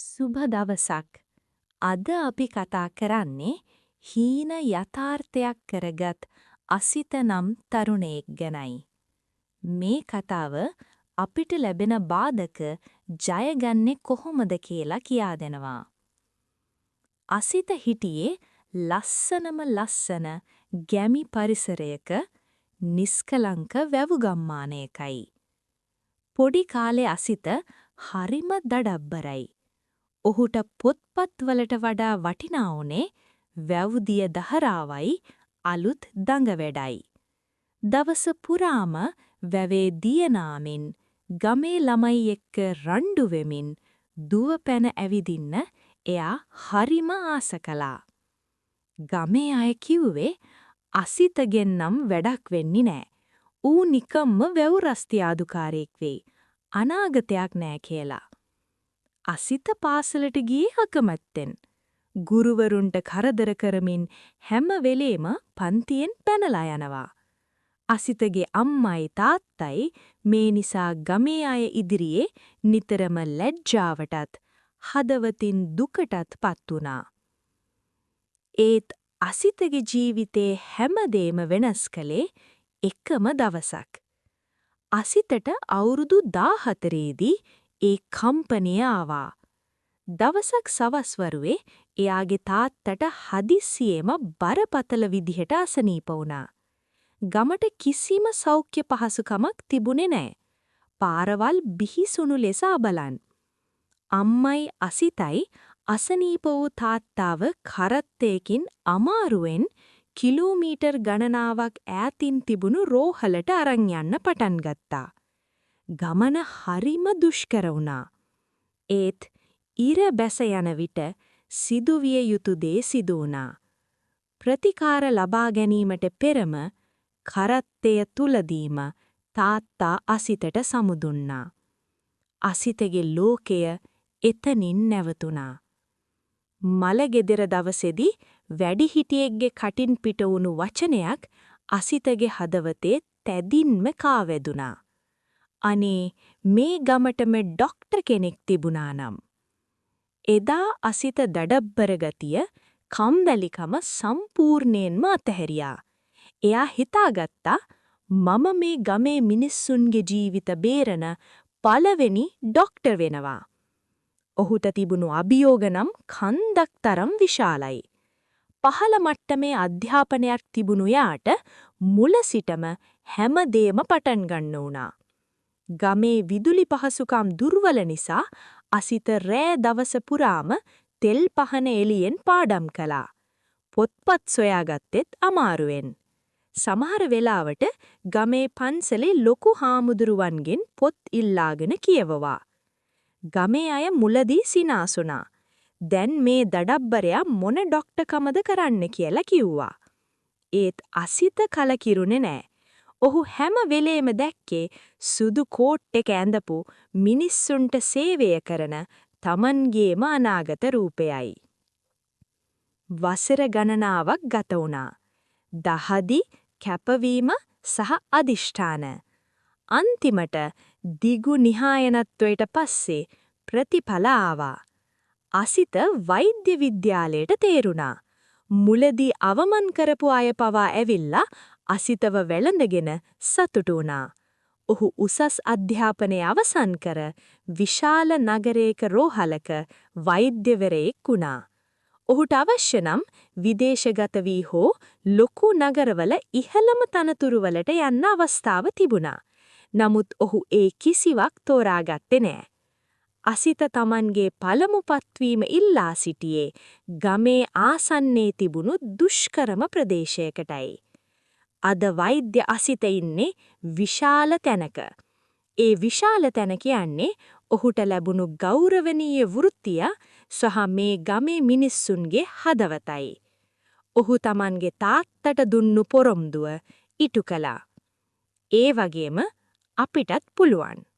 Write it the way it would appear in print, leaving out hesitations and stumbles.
සුබ දවසක්. අද අපි කතා කරන්නේ හීන යථාර්ථයක් කරගත් අසිත නම් තරුණයෙක් ගැනයි. මේ කතාව අපිට ලැබෙන බාධක ජයගන්නේ කොහොමද කියලා කියා දෙනවා. අසිත හිටියේ ලස්සන ගැමි පරිසරයක නිස්කලංක වැව් ගම්මානයකයි. පොඩි කාලේ අසිත හරිම දඩබ්බරයි. ඔහුට පොත්පත්වලට වඩා වටිනා වුණේ වැව්දිය දහරාවයි අලුත් දඟ වැඩයි. දවස පුරාම වැවේ දියනාමින් ගමේ ළමයි එක්ක රණ්ඩු වෙමින් දුවපැන ඇවිදින්න එයා හරිම ආස කළා. ගමේ අය කිව්වේ අසිතගෙන් නම් වැඩක් වෙන්නේ නෑ. ඌ නිකම්ම වැව් රස්තියාදුකාරයෙක් වෙයි. අනාගතයක් නෑ කියලා. අසිත පාසලට ගියේ අකමැත්තෙන්. ගුරුවරුන්ට කරදර කරමින් හැම වෙලේම පන්තියෙන් පැනලා යනවා. අසිතගේ අම්මයි තාත්තයි මේ නිසා ගමේ අය ඉදිරියේ නිතරම ලැජ්ජාවටත් හදවතින් දුකටත් පත් වුණා. ඒත් අසිතගේ ජීවිතේ හැමදේම වෙනස් කළේ එකම දවසක්. අසිතට අවුරුදු 14ේදී ඒ කම්පනය ආවා. දවසක් සවස්වරුවේ එයාගේ තාත්තට හදිස්සියෙම බරපතල විදිහට අසනීප වුණා. ගමට කිසිම සෞඛ්‍ය පහසුකමක් තිබුණේ නැහැ. පාරවල් බිහිසුණු ලෙස අබලන්. අම්මයි අසිතයි අසනීප වූ තාත්තාව කරත්තයකින් අමාරුවෙන් කිලෝමීටර් ගණනාවක් ඈතින් තිබුණු රෝහලට අරන් යන්න පටන් ගත්තා. ගමන හරිම දුෂ්කර වුණා. ඒත් ඉර බැස යන විට සිදුවිය යුතු දේ සිදු වුණා. ප්‍රතිකාර ලබා ගැනීමට පෙරම කරත්තය තුලදීම තාත්තා අසිතට සමුදුන්නා. අසිතගේ ලෝකය එතනින් නැවතුණා. මලගෙදර දවසේදී වැඩිහිටියෙක්ගේ කටින් පිට වුණු වචනයක් අසිතගේ හදවතේ තැදින්ම කාවැදුනා. අනේ මේ ගමටම ඩොක්ටර් කෙනෙක් තිබුණා නම්. එදා අසිත දඩබ්බර ගතිය කම්මැලිකම සම්පූර්ණයෙන්ම අතහැරියා. එයා හිතාගත්තා මම මේ ගමේ මිනිස්සුන්ගේ ජීවිත බේරන පළවෙනි ඩොක්ටර් වෙනවා. ඔහුට තිබුණු අභියෝග නම් කන්දක් තරම් විශාලයි. පහළ මට්ටමේ අධ්‍යාපනයක් තිබුණු යාට මුල සිටම හැමදේම පටන් ගන්න වුණා. ගමේ විදුලි පහසුකම් දුර්වල නිසා අසිත රෑ දවස පුරාම තෙල් පහන එළියෙන් පාඩම් කළා. පොත්පත් සොයාගත්තෙත් අමාරුවෙන්. සමහර වෙලාවට ගමේ පන්සලේ ලොකු හාමුදුරුවන්ගෙන් පොත් ඉල්ලාගෙන කියවවා. ගමේ අය මුලදී සිනාසුණා. දැන් මේ දඩබ්බරයා මොන ඩොක්ටර්කමද කරන්න කියලා කිව්වා. ඒත් අසිත කලකිරුණේ නෑ. ඔහු හැම වෙලේම දැක්කේ සුදු කෝට් එක ඇඳපු මිනිස්සුන්ට සේවය කරන තමන්ගේම අනාගත රූපයයි. වසර ගණනාවක් ගත වුණා. දහදි කැපවීම සහ අදිෂ්ඨාන. අන්තිමට දිගු නිහායනත්වයට පස්සේ ප්‍රතිඵල ආවා. අසිත වෛද්‍ය විද්‍යාලයට තේරුණා. මුලදී අවමන් කරපු අය පවා ඇවිල්ලා අසිතව වැළඳගෙන සතුටු වුණා. ඔහු උසස් අධ්‍යාපනය අවසන් කර විශාල නගරයක රෝහලක වෛද්‍යවරයෙක් වුණා. ඔහුට අවශ්‍ය නම් විදේශගත වී හෝ ලොකු නගරවල ඉහළම තනතුරුවලට යන්න අවස්ථාව තිබුණා. නමුත් ඔහු ඒ කිසිවක් තෝරාගත්තේ නෑ. අසිත තමන්ගේ පළමු පත්වීම ඉල්ලා සිටියේ ගමේ ආසන්නයේ තිබුණු දුෂ්කරම ප්‍රදේශයකටයි. අද වෛද්‍ය අසිත ඉන්නේ විශාල තැනක. ඒ විශාල තැන කියන්නේ ඔහුට ලැබුණු ගෞරවනීය වෘත්තිය සහ මේ ගමේ මිනිස්සුන්ගේ හදවතයි. ඔහු තමන්ගේ තාත්තට දුන්නු පොරොන්දුව ඉටු කළා. ඒ වගේම අපිටත් පුළුවන්.